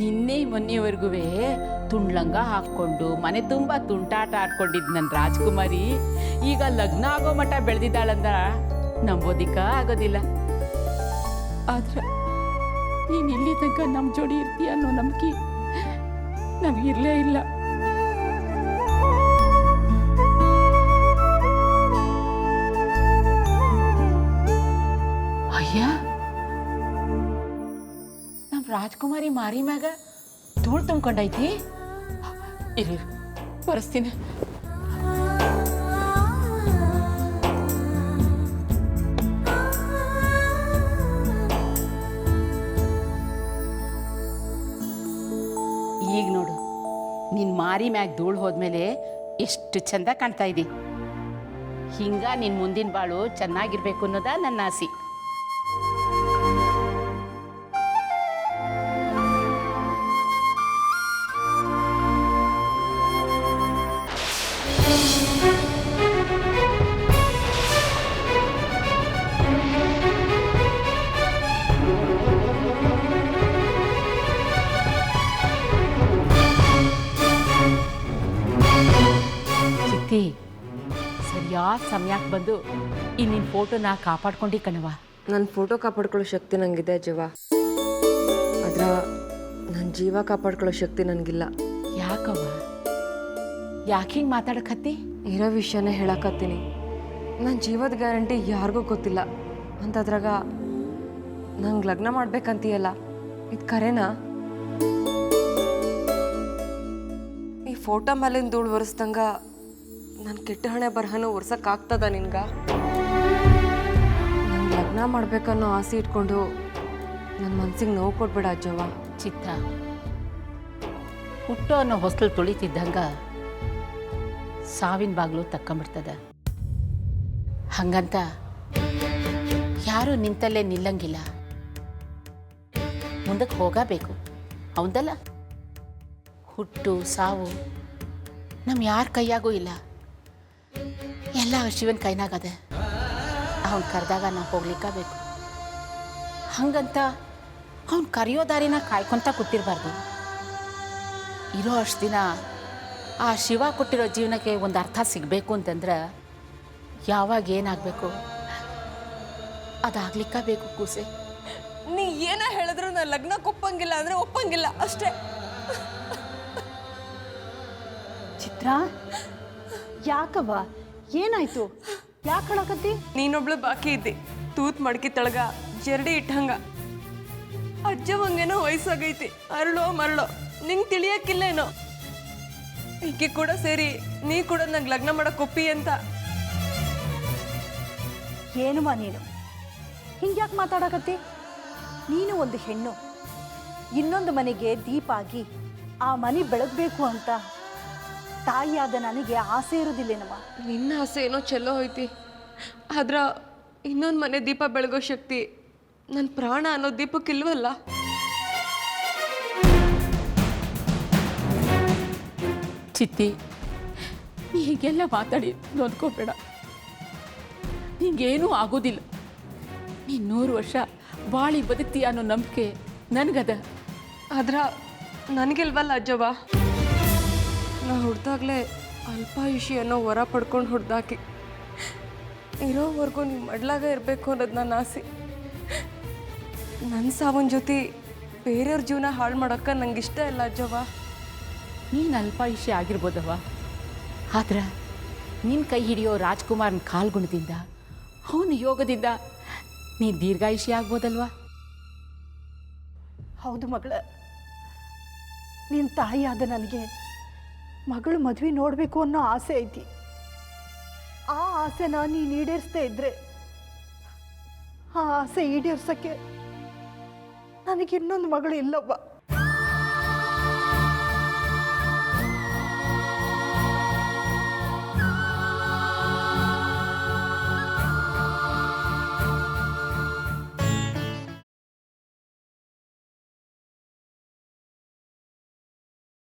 ನಿನ್ನೆ ಮೊನ್ನೆವರೆಗೂ ತುಂಡ್ಲಂಗ ಹಾಕ್ಕೊಂಡು ಮನೆ ತುಂಬ ತುಂಟಾಟ ಆಡ್ಕೊಂಡಿದ್ದು ನನ್ನ ರಾಜ್ಕುಮಾರಿ ಈಗ ಲಗ್ನ ಆಗೋ ಮಟ್ಟ ಬೆಳೆದಿದ್ದಾಳಂದ ನಂಬೋದಿಕ್ಕ ಆಗೋದಿಲ್ಲ. ಆದ್ರೆ ನೀನು ಇಲ್ಲಿ ತನಕ ನಮ್ಮ ಜೋಡಿ ಇರ್ತೀಯ ಅನ್ನೋ ನಂಬಿಕೆ ನಮಗಿರಲೇ ಇಲ್ಲ. ಅಯ್ಯ, ನಮ್ಮ ರಾಜ್ಕುಮಾರಿ ಮಾರಿ ಮ್ಯಾಗ ಧೂಳು ತುಂಬ್ಕೊಂಡೈತಿ. ಇರು ಬರೆಸ್ತೀನಿ. ಈಗ ನೋಡು, ನಿನ್ನ ಮಾರಿ ಮ್ಯಾಗ ಧೂಳು ಹೋದ್ಮೇಲೆ ಎಷ್ಟು ಚಂದ ಕಾಣ್ತಾ ಇದ್ದಿ. ಹಿಂಗ ನಿನ್ನ ಮುಂದಿನ ಬಾಳು ಚೆನ್ನಾಗಿರ್ಬೇಕು ಅನ್ನೋದ ನನ್ನ ಆಸೆ. ಸರಿಯಾದ ಸಮಯಕ್ಕೆ ಬಂದು ಈ ನಿನ್ನ ಫೋಟೋನ ಕಾಪಾಡ್ಕೊಂಡು ಕಣವ. ನನ್ನ ಫೋಟೋ ಕಾಪಾಡ್ಕೊಳ್ಳೋ ಶಕ್ತಿ ನನಗಿದೆ ಜೀವ, ಆದ್ರೆ ನನ್ನ ಜೀವ ಕಾಪಾಡ್ಕೊಳ್ಳೋ ಶಕ್ತಿ ನನಗಿಲ್ಲ. ಯಾಕವ? ಯಾಕೆ ಹಿಂಗೆ ಮಾತಾಡಕತ್ತಿ? ಇರೋ ವಿಷಯನೇ ಹೇಳಕತ್ತೀನಿ. ನನ್ನ ಜೀವದ ಗ್ಯಾರಂಟಿ ಯಾರಿಗೂ ಗೊತ್ತಿಲ್ಲ ಅಂತದ್ರಾಗ ನಂಗೆ ಲಗ್ನ ಮಾಡ್ಬೇಕಂತೀಯಲ್ಲ, ಇದು ಕರೆನಾ? ಈ ಫೋಟೋ ಮೇಲಿನ ಧೂಳು ಒರೆಸ್ದಂಗ ನನ್ನ ಕೆಟ್ಟ ಹಣೆ ಬರಹನ ಒರ್ಸಕ್ಕಾಗ್ತದ ನಿನ್ಗ? ನಂಗೆ ಲಗ್ನ ಮಾಡ್ಬೇಕನ್ನೋ ಆಸೆ ಇಟ್ಕೊಂಡು ನನ್ನ ಮನ್ಸಿಗೆ ನೋವು ಕೊಡ್ಬೇಡ ಅಜ್ಜವ್ವ. ಚಿತ್ತ, ಹುಟ್ಟೋ ಅನ್ನೋ ಹೊಸ್ಲು ತುಳಿತಿದ್ದಂಗ ಸಾವಿನ ಬಾಗ್ಲು ತಕ್ಕೊಂಬಿಡ್ತದ. ಹಂಗಂತ ಯಾರು ನಿಂತಲ್ಲೇ ನಿಲ್ಲಂಗಿಲ್ಲ, ಮುಂದಕ್ಕೆ ಹೋಗಬೇಕು. ಹೌದಲ್ಲ? ಹುಟ್ಟು ಸಾವು ನಮ್ಮ ಯಾರ ಕೈಯಾಗೂ ಇಲ್ಲ, ಎಲ್ಲ ಶಿವನ ಕೈನಾಗದ. ಅವನು ಕರೆದಾಗ ನಾವು ಹೋಗ್ಲಿಕ್ಕಬೇಕು. ಹಂಗಂತ ಅವನು ಕರೆಯೋ ದಾರಿನ ಕಾಯ್ಕೊಂತ ಕೂತಿರ್ಬಾರ್ದು. ಇರೋ ಅಷ್ಟು ದಿನ ಆ ಶಿವ ಕೊಟ್ಟಿರೋ ಜೀವನಕ್ಕೆ ಒಂದು ಅರ್ಥ ಸಿಗಬೇಕು ಅಂತಂದ್ರೆ ಯಾವಾಗ ಏನಾಗಬೇಕು ಅದಾಗ್ಲಿಕ್ಕಬೇಕು ಕೂಸೆ. ನೀ ಏನ ಹೇಳಿದ್ರು ನಾನು ಲಗ್ನಕ್ಕೆ ಒಪ್ಪಂಗಿಲ್ಲ ಅಂದ್ರೆ ಒಪ್ಪಂಗಿಲ್ಲ ಅಷ್ಟೇ. ಚಿತ್ರ, ಯಾಕವ್ವ? ಏನಾಯ್ತು? ಯಾಕೆ ಹೇಳಕತ್ತಿ? ನೀನೊಬ್ಳು ಬಾಕಿ ಇದ್ದಿ, ತೂತ್ ಮಡ್ಕಿ ತಳಗ ಜರಡಿ ಇಟ್ಟಂಗ. ಅಜ್ಜವಂಗೇನೋ ವಯಸ್ಸಾಗೈತಿ, ಅರಳೋ ಮರಳೋ ನಿಂಗೆ ತಿಳಿಯಕ್ಕಿಲ್ಲೇನೋ. ಈಕೆ ಕೂಡ ಸೇರಿ ನೀ ಕೂಡ ನಂಗೆ ಲಗ್ನ ಮಾಡಕ್ ಒಪ್ಪಿ ಅಂತ. ಏನುವ ನೀನು ಹಿಂಗ್ಯಾಕೆ ಮಾತಾಡಕತ್ತಿ? ನೀನು ಒಂದು ಹೆಣ್ಣು, ಇನ್ನೊಂದು ಮನೆಗೆ ದೀಪ ಆಗಿ ಆ ಮನೆ ಬೆಳಗಬೇಕು ಅಂತ ತಾಯಿಯಾದ ನನಗೆ ಆಸೆ ಇರೋದಿಲ್ಲೇನಮ್ಮ? ನಿನ್ನ ಆಸೆ ಏನೋ ಚೆಲ್ಲೋ ಹೋಯ್ತಿ, ಆದ್ರ ಇನ್ನೊಂದು ಮನೆ ದೀಪ ಬೆಳಗೋ ಶಕ್ತಿ ನನ್ನ ಪ್ರಾಣ ಅನ್ನೋ ದೀಪಕ್ಕಿಲ್ವಲ್ಲ. ಚಿತ್ತಿ, ನೀ ಹೀಗೆಲ್ಲ ಮಾತಾಡಿ ನೊಂದ್ಕೋಬೇಡ. ನಿಂಗೇನೂ ಆಗೋದಿಲ್ಲ. ನೀ 100 ವರ್ಷ ಬಾಳಿ ಬದುಕ್ತೀಯ ಅನ್ನೋ ನಂಬಿಕೆ ನನಗದ. ಆದ್ರ ನನಗಿಲ್ವಲ್ಲ ಅಜ್ಜವ್ವ. ನಾ ಹುಡ್ದಾಗ್ಲೇ ಅಲ್ಪಾಯುಷಿ ಅನ್ನೋ ವರ ಪಡ್ಕೊಂಡು ಹುಡ್ದಾಕಿ ಇರೋವರೆಗೂ ನೀವು ಮಡ್ಲಾಗ ಇರಬೇಕು ಅನ್ನೋದು ನನ್ನ ಆಸೆ. ನನ್ನ ಸಾವನ್ ಜೊತೆ ಬೇರೆಯವ್ರ ಜೀವನ ಹಾಳು ಮಾಡೋಕ್ಕೆ ನಂಗೆ ಇಷ್ಟ ಇಲ್ಲ ಅಜ್ಜವ್ವ. ನೀನು ಅಲ್ಪಾಯುಷ್ಯ ಆಗಿರ್ಬೋದವ, ಆದ್ರೆ ನಿನ್ನ ಕೈ ಹಿಡಿಯೋ ರಾಜ್ಕುಮಾರನ ಕಾಲ್ಗುಣದಿಂದ ಅವನ ಯೋಗದಿಂದ ನೀ ದೀರ್ಘಾಯುಷ್ಯ ಆಗ್ಬೋದಲ್ವಾ? ಹೌದು ಮಗಳ, ನಿನ್ನ ತಾಯಿಯಾದ ನನಗೆ ಮಗಳು ಮದುವೆ ನೋಡಬೇಕು ಅನ್ನೋ ಆಸೆ ಐತಿ. ಆ ಆಸೆನ ನೀನು ಈಡೇರಿಸ್ತಾ ಇದ್ರೆ ಆ ಆಸೆ ಈಡೇರ್ಸಕ್ಕೆ ನನಗೆ ಇನ್ನೊಂದು ಮಗಳು ಇಲ್ಲವ್ವ.